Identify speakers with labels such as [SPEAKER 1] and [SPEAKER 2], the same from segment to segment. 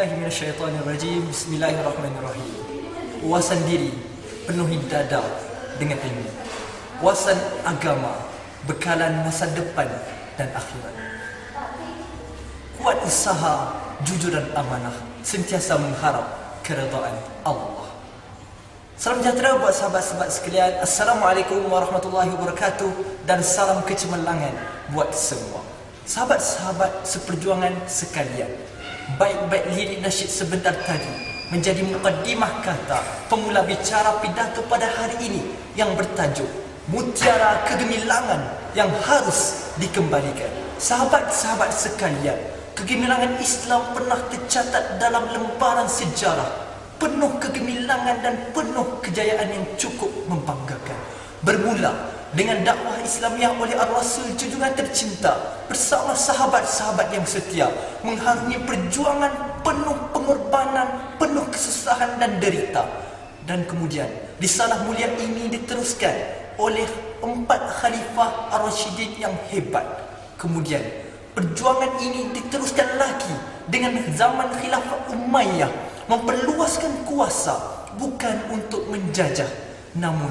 [SPEAKER 1] billahi minasyaitonirrajim. Bismillahirrahmanirrahim. Wawasan diri, penuhi dada dengan ilmu. Wawasan agama, bekalan masa depan dan akhirat. Kuat usaha, jujur dan amanah, sentiasa mengharap keridaan Allah. Salam sejahtera buat sahabat-sahabat sekalian. Assalamualaikum warahmatullahi wabarakatuh. Dan salam kecemerlangan buat semua sahabat-sahabat seperjuangan sekalian. Baik-baik lirik nasyid sebentar tadi menjadi mukaddimah kata pemula bicara pidato pada hari ini yang bertajuk Mutiara Kegemilangan yang harus dikembalikan. Sahabat-sahabat sekalian, kegemilangan Islam pernah tercatat dalam lembaran sejarah penuh kegemilangan dan penuh kejayaan yang cukup membanggakan. Bermula dengan dakwah Islamiah oleh Ar-Rasul junjungan tercinta bersama sahabat-sahabat yang setia mengharungi perjuangan penuh pengorbanan, penuh kesusahan dan derita. Dan kemudian risalah mulia ini diteruskan oleh 4 khalifah Ar-Rasyidin yang hebat. Kemudian perjuangan ini diteruskan lagi dengan zaman Khilafah Umayyah, memperluaskan kuasa bukan untuk menjajah namun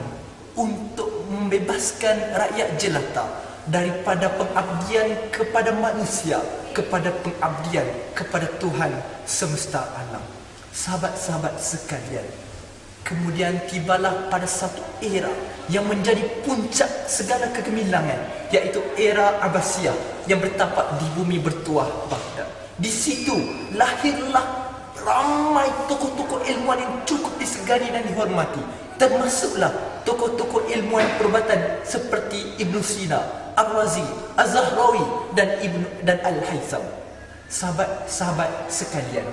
[SPEAKER 1] untuk membebaskan rakyat jelata daripada pengabdian kepada manusia, kepada pengabdian kepada Tuhan semesta alam. Sahabat-sahabat sekalian, kemudian tibalah pada satu era yang menjadi puncak segala kegemilangan, iaitu era Abbasiyah yang bertapak di bumi bertuah Baghdad. Di situ lahirlah ramai tokoh-tokoh ilmuwan yang cukup disegani dan dihormati. Termasuklah tokoh-tokoh ilmuwan perubatan seperti Ibn Sina, Ar-Razi, Az-Zahrawi dan Al-Haytham. Sahabat-sahabat sekalian,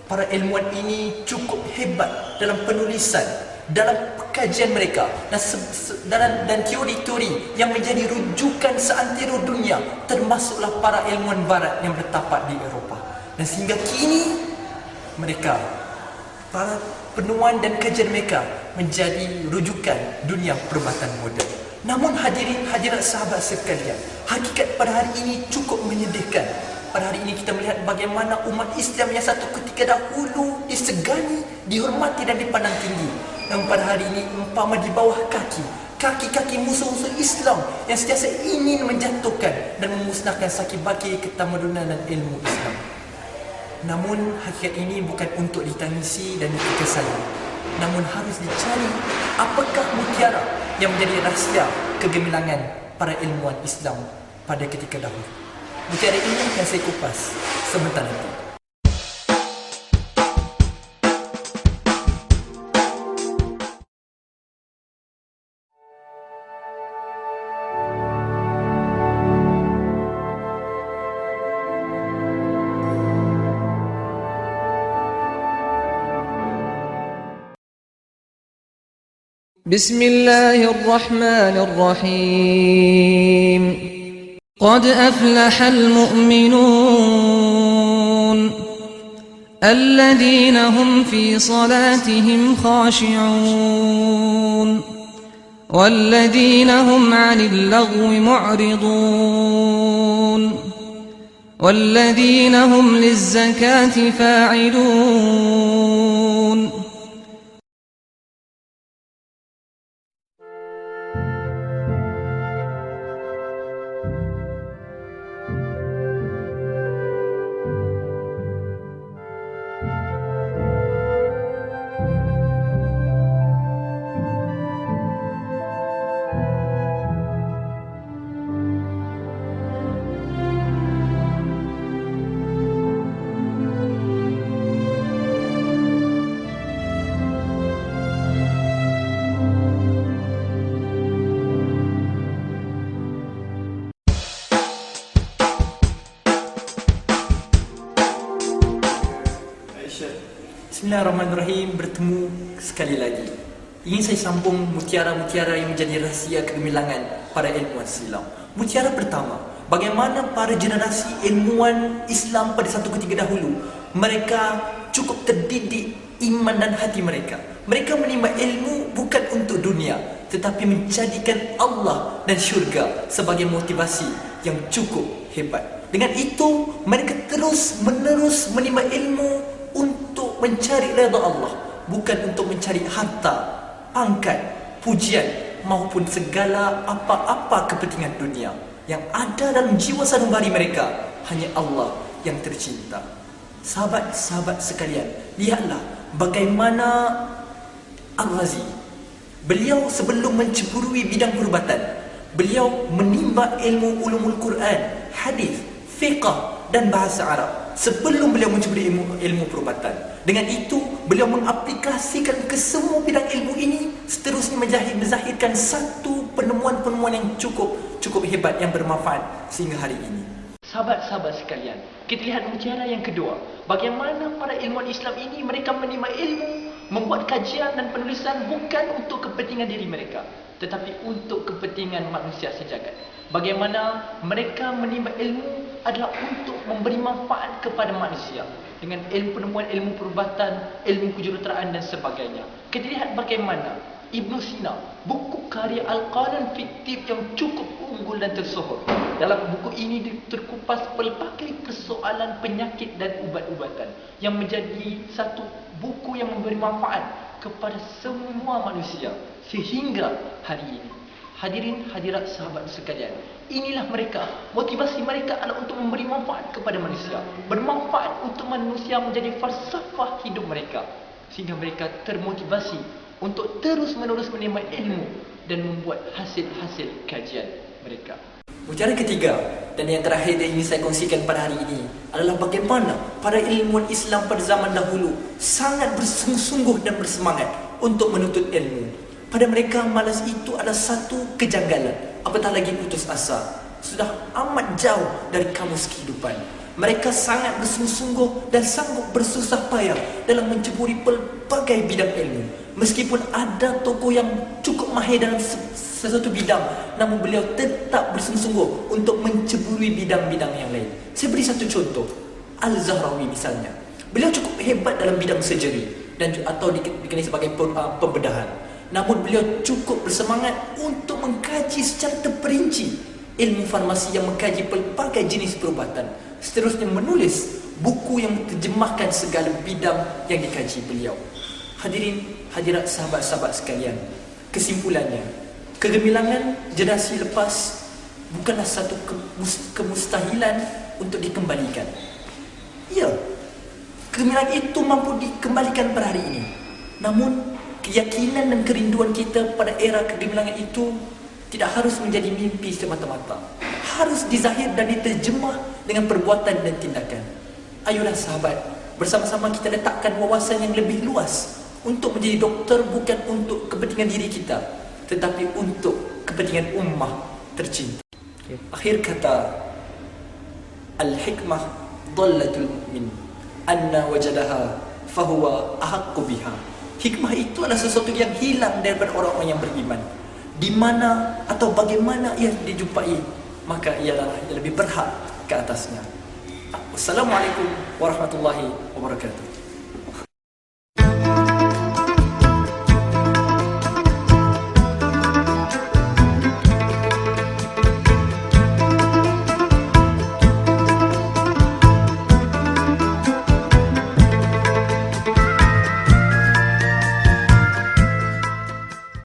[SPEAKER 1] para ilmuwan ini cukup hebat dalam penulisan, dalam kajian mereka dan teori-teori yang menjadi rujukan seantero dunia, termasuklah para ilmuwan barat yang bertapak di Eropah. Dan sehingga kini mereka, para penuan dan kajian mereka menjadi rujukan dunia perubatan moden. Namun hadirat sahabat sekalian, hakikat pada hari ini cukup menyedihkan. Pada hari ini kita melihat bagaimana umat Islam yang satu ketika dahulu disegani, dihormati dan dipandang tinggi, yang pada hari ini umpama di bawah kaki musuh-musuh Islam yang sentiasa ingin menjatuhkan dan memusnahkan sakit-baki ketamadunan dan ilmu Islam. Namun hakikat ini bukan untuk ditangisi dan dikesali, namun harus dicari apakah mutiara yang menjadi rahsia kegemilangan para ilmuwan Islam pada ketika dahulu. Mutiara ini akan saya kupas sebentar nanti.
[SPEAKER 2] بسم الله الرحمن الرحيم قد أفلح المؤمنون الذين هم في صلاتهم خاشعون والذين هم عن اللغو معرضون والذين هم للزكاة فاعلون
[SPEAKER 1] Bismillahirrahmanirrahim. Bertemu sekali lagi. Ingin saya sambung mutiara-mutiara yang menjadi rahsia kegemilangan para ilmuwan Islam. Mutiara pertama, bagaimana para generasi ilmuwan Islam pada satu ketika dahulu, mereka cukup terdidik iman dan hati mereka. Mereka menimba ilmu bukan untuk dunia, tetapi menjadikan Allah dan syurga sebagai motivasi yang cukup hebat. Dengan itu mereka terus menerus menimba ilmu untuk mencari redha Allah, bukan untuk mencari harta, pangkat, pujian maupun segala apa-apa kepentingan dunia. Yang ada dalam jiwa sanubari mereka hanya Allah yang tercinta. Sahabat-sahabat sekalian, lihatlah bagaimana Ar-Razi, beliau sebelum menceburui bidang perubatan, beliau menimba ilmu ulumul Quran, hadis, fiqh dan bahasa Arab sebelum beliau menceburi ilmu perubatan. Dengan itu beliau mengaplikasikan ke semua bidang ilmu ini, seterusnya menzahirkan satu penemuan-penemuan yang cukup hebat yang bermanfaat sehingga hari ini. Sahabat-sahabat sekalian, kita lihat mutiara yang kedua, bagaimana para ilmuwan Islam ini mereka menimba ilmu, membuat kajian dan penulisan bukan untuk kepentingan diri mereka, tetapi untuk kepentingan manusia sejagat. Bagaimana mereka menimba ilmu adalah untuk memberi manfaat kepada manusia dengan penemuan ilmu perubatan, ilmu kejuruteraan dan sebagainya. Kita lihat bagaimana Ibn Sina, buku karya Al-Qalam fiktif yang cukup unggul dan tersohor. Dalam buku ini terkupas pelbagai persoalan penyakit dan ubat-ubatan yang menjadi satu buku yang memberi manfaat kepada semua manusia sehingga hari ini. Hadirin hadirat sahabat sekalian, inilah mereka, motivasi mereka adalah untuk memberi manfaat kepada manusia, bermanfaat untuk manusia menjadi falsafah hidup mereka, sehingga mereka termotivasi untuk terus menerus menimba ilmu dan membuat hasil-hasil kajian mereka. Mutiara ketiga dan yang terakhir yang ingin saya kongsikan pada hari ini adalah bagaimana para ilmuwan Islam pada zaman dahulu sangat bersungguh-sungguh dan bersemangat untuk menuntut ilmu. Pada mereka malas itu adalah satu kejanggalan, apatah lagi putus asa. Sudah amat jauh dari kamus kehidupan. Mereka sangat bersungguh-sungguh dan sanggup bersusah payah dalam menceburi pelbagai bidang ilmu. Meskipun ada tokoh yang cukup mahir dalam sesuatu bidang, namun beliau tetap bersungguh-sungguh untuk menceburi bidang-bidang yang lain. Saya beri satu contoh, Al-Zahrawi misalnya. Beliau cukup hebat dalam bidang surgery dan atau dikenali sebagai pembedahan. Namun beliau cukup bersemangat untuk mengkaji secara terperinci ilmu farmasi yang mengkaji pelbagai jenis perubatan. Seterusnya menulis buku yang menterjemahkan segala bidang yang dikaji beliau. Hadirin hadirat sahabat-sahabat sekalian, kesimpulannya, kegemilangan generasi lepas bukanlah satu kemustahilan untuk dikembalikan. Ya, kegemilangan itu mampu dikembalikan pada hari ini. Namun keyakinan dan kerinduan kita pada era kegemilangan itu tidak harus menjadi mimpi semata-mata. Harus dizahir dan diterjemah dengan perbuatan dan tindakan. Ayolah sahabat, bersama-sama kita letakkan wawasan yang lebih luas untuk menjadi doktor bukan untuk kepentingan diri kita, tetapi untuk kepentingan ummah tercinta. Akhir kata, al-hikmah dhallatul mu'min, anna wajadaha fahuwa ahaqqu biha. Hikmah itu adalah sesuatu yang hilang daripada orang-orang yang beriman. Di mana atau bagaimana ia dijumpai, maka ialah yang lebih berhak ke atasnya. Wassalamualaikum warahmatullahi wabarakatuh.